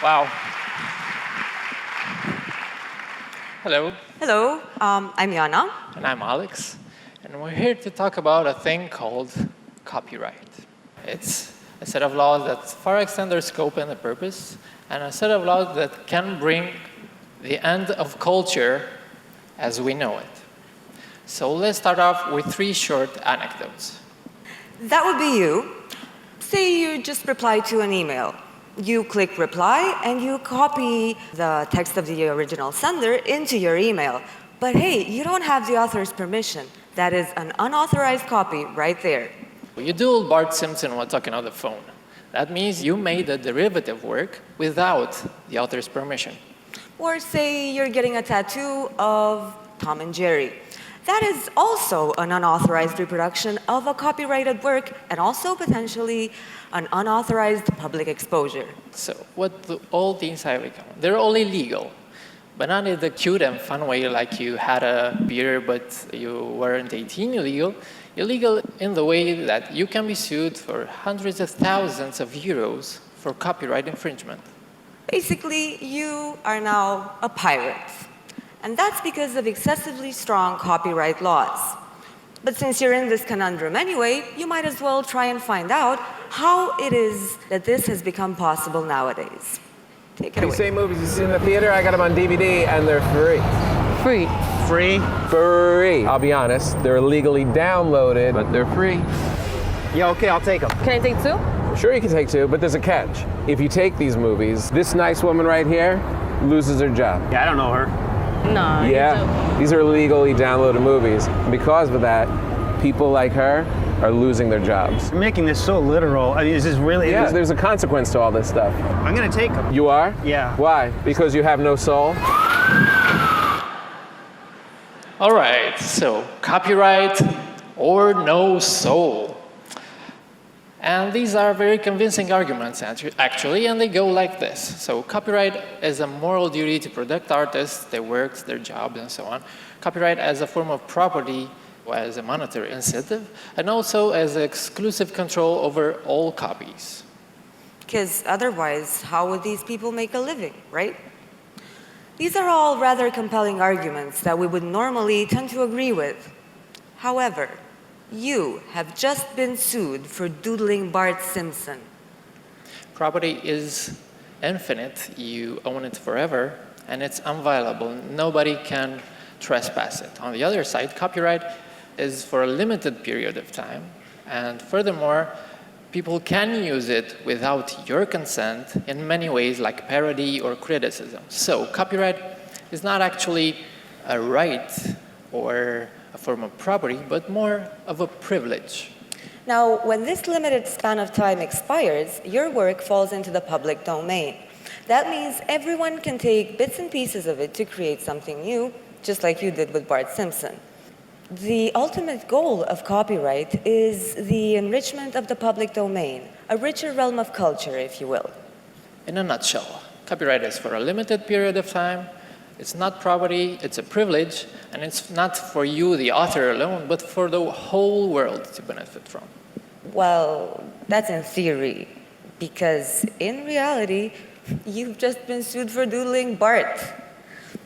Wow. Hello, Hello, I'm Yana. and I'm Alex, and we're here to talk about a thing called copyright. It's a set of laws that far extend their scope and their purpose, and a set of laws that can bring the end of culture as we know it. So let's start off with 3 short anecdotes. That would be you. Say you just reply to an email. You click reply and you copy the text of the original sender into your email. But hey, you don't have the author's permission. That is an unauthorized copy right there. You do Bart Simpson while talking on the phone. That means you made a derivative work without the author's permission. Or say you're getting a tattoo of Tom and Jerry. That is also an unauthorized reproduction of a copyrighted work and also potentially an unauthorized public exposure. So what do all these have in common? They're all illegal, but not in the cute and fun way like you had a beer but you weren't 18 illegal. Illegal in the way that you can be sued for hundreds of thousands of euros for copyright infringement. Basically, you are now a pirate. And that's because of excessively strong copyright laws. But since you're in this conundrum anyway, you might as well try and find out how it is that this has become possible nowadays. Take it These away. same movies you see in the theater, I got them on DVD and they're free. Free. Free, Free. I'll be honest, they're illegally downloaded. but they're free. Yeah, okay, I'll take them. Can I take 2? Sure, you can take 2, but there's a catch. If you take these movies, this nice woman right here loses her job. Yeah, I don't know her. No. Yeah, these are illegally downloaded movies. And because of that, people like her are losing their jobs. You're making this so literal. I mean, is this really? Yeah, there's a consequence to all this stuff. I'm gonna take them. You are? Yeah. Why? Because you have no soul? All right, so copyright or no soul. And these are very convincing arguments, actually, and they go like this. So copyright is a moral duty to protect artists, their works, their jobs, and so on. Copyright as a form of property, as a monetary incentive, and also as exclusive control over all copies. Because otherwise, how would these people make a living, right? These are all rather compelling arguments that we would normally tend to agree with. However, you have just been sued for doodling Bart Simpson. Property is infinite, you own it forever, and it's inviolable. Nobody can trespass it. On the other side, copyright is for a limited period of time, and furthermore, people can use it without your consent in many ways, like parody or criticism. So copyright is not actually a right or a form of property, but more of a privilege. Now, when this limited span of time expires, your work falls into the public domain. That means everyone can take bits and pieces of it to create something new, just like you did with Bart Simpson. The ultimate goal of copyright is the enrichment of the public domain, a richer realm of culture, if you will. In a nutshell, copyright is for a limited period of time. It's not property, it's a privilege, and it's not for you, the author alone, but for the whole world to benefit from. Well, that's in theory, because in reality, you've just been sued for doodling Bart.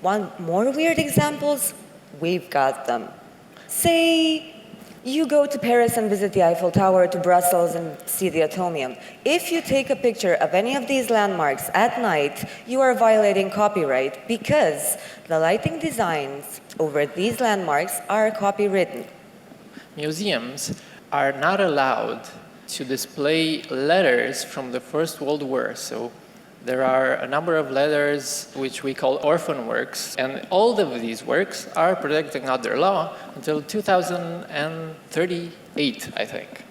Want more weird examples? We've got them. Say you go to Paris and visit the Eiffel Tower, to Brussels and see the Atomium. If you take a picture of any of these landmarks at night, you are violating copyright because the lighting designs over these landmarks are copywritten. Museums are not allowed to display letters from the First World War. So there are a number of letters which we call orphan works, and all of these works are protected under law until 2038, I think.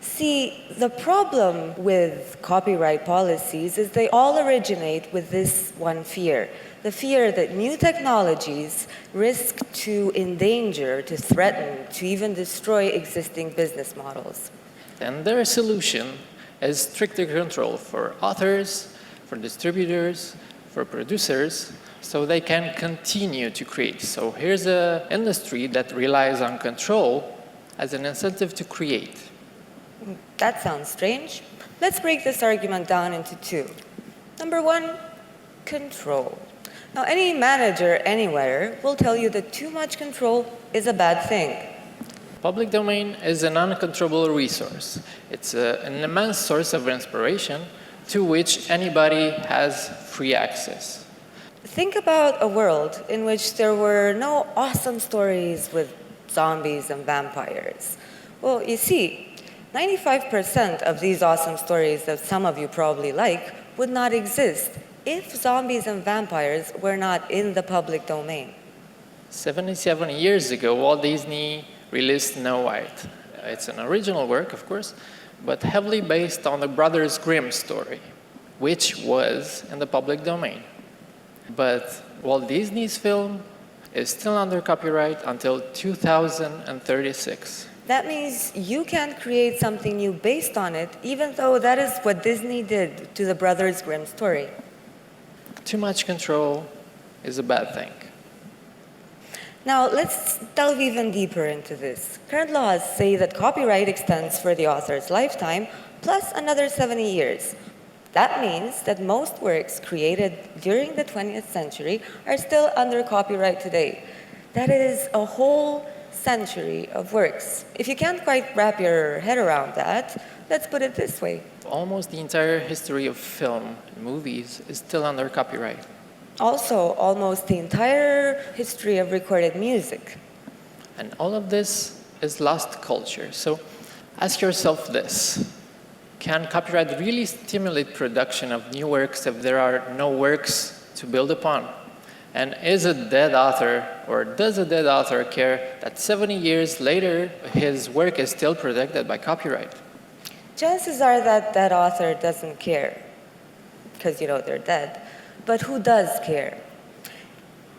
See, the problem with copyright policies is they all originate with this one fear. The fear that new technologies risk to endanger, to threaten, to even destroy existing business models. And their solution is stricter control for authors, for distributors, for producers, so they can continue to create. So here's an industry that relies on control as an incentive to create. That sounds strange. Let's break this argument down into 2. Number one, control. Now, any manager anywhere will tell you that too much control is a bad thing. Public domain is an uncontrollable resource. It's an immense source of inspiration to which anybody has free access. Think about a world in which there were no awesome stories with zombies and vampires. Well, you see, 95% of these awesome stories that some of you probably like would not exist if zombies and vampires were not in the public domain. 77 years ago, Walt Disney released Snow White. It's an original work, of course, but heavily based on the Brothers Grimm story, which was in the public domain. But Walt Disney's film is still under copyright until 2036. That means you can't create something new based on it, even though that is what Disney did to the Brothers Grimm story. Too much control is a bad thing. Now, let's delve even deeper into this. Current laws say that copyright extends for the author's lifetime plus another 70 years. That means that most works created during the 20th century are still under copyright today. That is a whole century of works. If you can't quite wrap your head around that, let's put it this way. Almost the entire history of film and movies is still under copyright. Also, almost the entire history of recorded music. And all of this is lost culture. So ask yourself this. Can copyright really stimulate production of new works if there are no works to build upon? And is a dead author, or does a dead author care that 70 years later his work is still protected by copyright? Chances are that that author doesn't care, because they're dead. But who does care?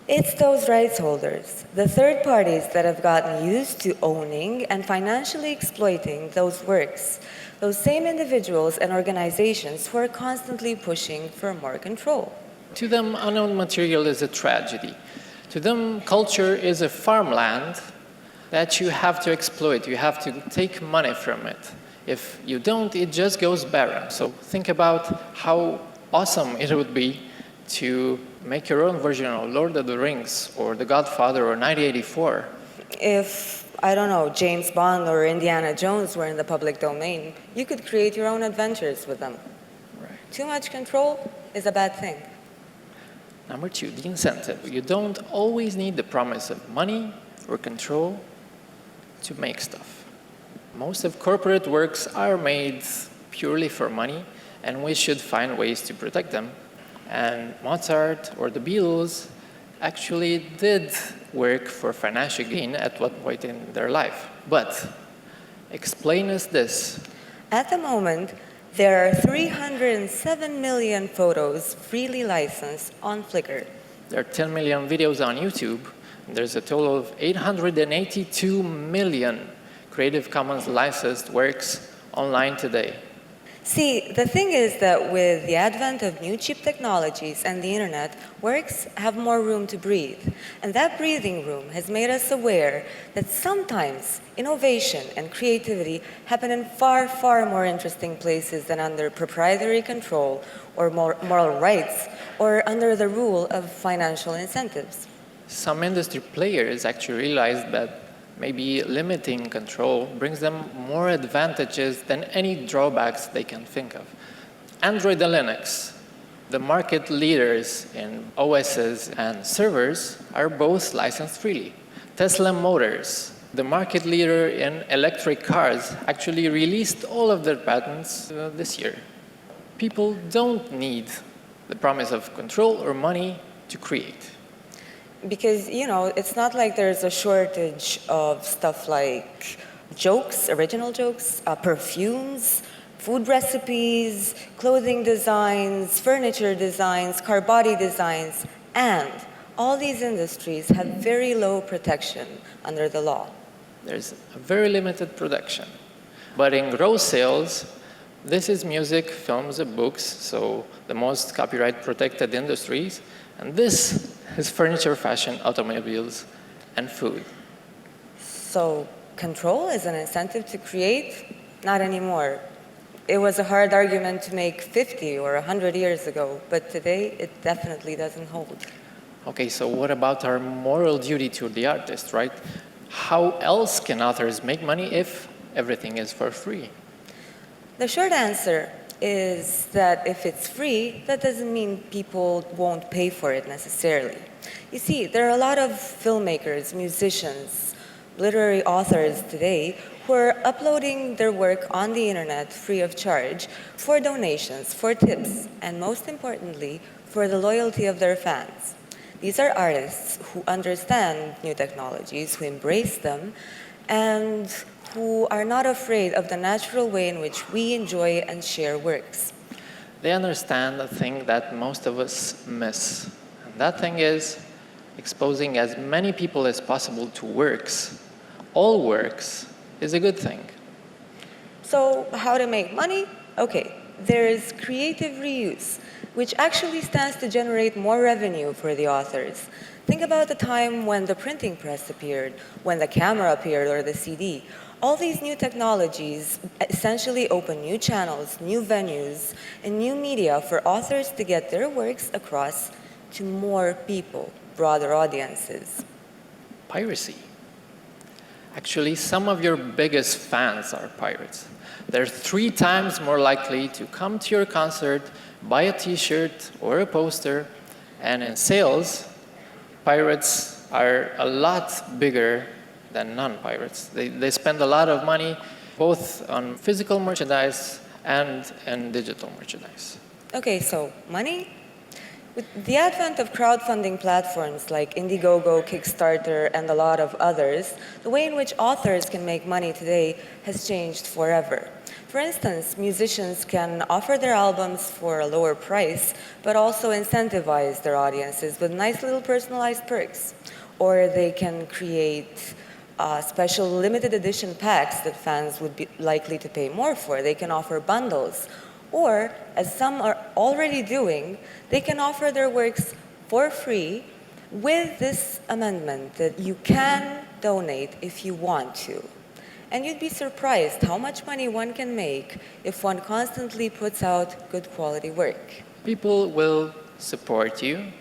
It's those rights holders, the third parties that have gotten used to owning and financially exploiting those works, those same individuals and organizations who are constantly pushing for more control. To them, unknown material is a tragedy. To them, culture is a farmland that you have to exploit. You have to take money from it. If you don't, it just goes barren. So think about how awesome it would be to make your own version of Lord of the Rings or The Godfather or 1984. If, I don't know, James Bond or Indiana Jones were in the public domain, you could create your own adventures with them. Right. Too much control is a bad thing. Number two, the incentive. You don't always need the promise of money or control to make stuff. Most of corporate works are made purely for money, and we should find ways to protect them. And Mozart or the Beatles actually did work for financial gain at one point in their life. But explain us this. At the moment, there are 307 million photos freely licensed on Flickr. There are 10 million videos on YouTube. And there's a total of 882 million Creative Commons licensed works online today. See, the thing is that with the advent of new cheap technologies and the internet, works have more room to breathe. And that breathing room has made us aware that sometimes innovation and creativity happen in far, far more interesting places than under proprietary control or moral rights or under the rule of financial incentives. Some industry players actually realized that maybe limiting control brings them more advantages than any drawbacks they can think of. Android and Linux, the market leaders in OSs and servers, are both licensed freely. Tesla Motors, the market leader in electric cars, actually released all of their patents this year. People don't need the promise of control or money to create. Because, it's not like there's a shortage of stuff like jokes, original jokes, perfumes, food recipes, clothing designs, furniture designs, car body designs, and all these industries have very low protection under the law. There's a very limited production. But in gross sales, this is music, films, and books, so the most copyright protected industries. And this is furniture, fashion, automobiles, and food. So control is an incentive to create? Not anymore. it was a hard argument to make 50 or 100 years ago, but today it definitely doesn't hold. Okay, so what about our moral duty to the artist, right? How else can authors make money if everything is for free? The short answer is that if it's free, that doesn't mean people won't pay for it necessarily. You see, there are a lot of filmmakers, musicians, literary authors today who are uploading their work on the internet free of charge for donations, for tips, and most importantly, for the loyalty of their fans. These are artists who understand new technologies, who embrace them, and who are not afraid of the natural way in which we enjoy and share works. They understand a thing that most of us miss. And that thing is exposing as many people as possible to works. All works is a good thing. So how to make money? Okay, there's creative reuse, which actually stands to generate more revenue for the authors. Think about the time when the printing press appeared, when the camera appeared, or the CD. All these new technologies essentially open new channels, new venues, and new media for authors to get their works across to more people, broader audiences. Piracy. Actually, some of your biggest fans are pirates. They're 3 times more likely to come to your concert, buy a t-shirt or a poster, and in sales, pirates are a lot bigger than non-pirates. They spend a lot of money both on physical merchandise and digital merchandise. Okay, so money? With the advent of crowdfunding platforms like Indiegogo, Kickstarter, and a lot of others, the way in which authors can make money today has changed forever. For instance, musicians can offer their albums for a lower price, but also incentivize their audiences with nice little personalized perks. Or they can create special limited edition packs that fans would be likely to pay more for. They can offer bundles. Or, as some are already doing, they can offer their works for free with this amendment that you can donate if you want to. And you'd be surprised how much money one can make if one constantly puts out good quality work. People will support you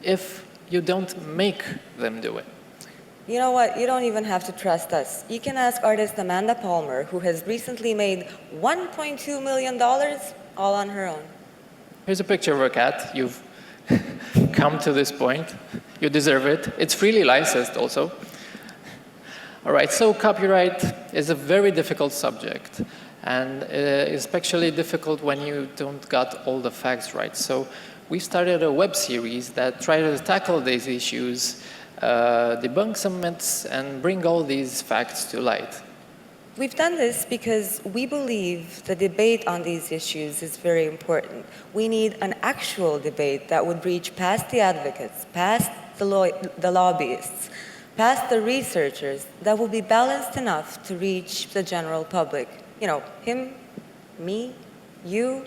if you don't make them do it. You know what? You don't even have to trust us. You can ask artist Amanda Palmer, who has recently made $1.2 million all on her own. Here's a picture of a cat. You've come to this point. You deserve it. It's freely licensed also. All right, so copyright is a very difficult subject, and especially difficult when you don't got all the facts right. So we started a web series that tried to tackle these issues, debunk some myths, and bring all these facts to light. We've done this because we believe the debate on these issues is very important. We need an actual debate that would reach past the advocates, past the lobbyists, past the researchers, that will be balanced enough to reach the general public. You know, him, me, you,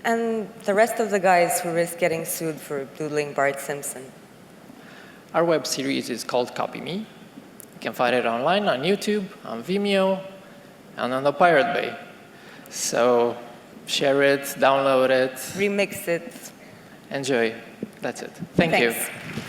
and the rest of the guys who risk getting sued for doodling Bart Simpson. Our web series is called Copy Me. You can find it online on YouTube, on Vimeo, and on the Pirate Bay. So share it, download it, Remix it. enjoy. That's it. Thank you. Thanks.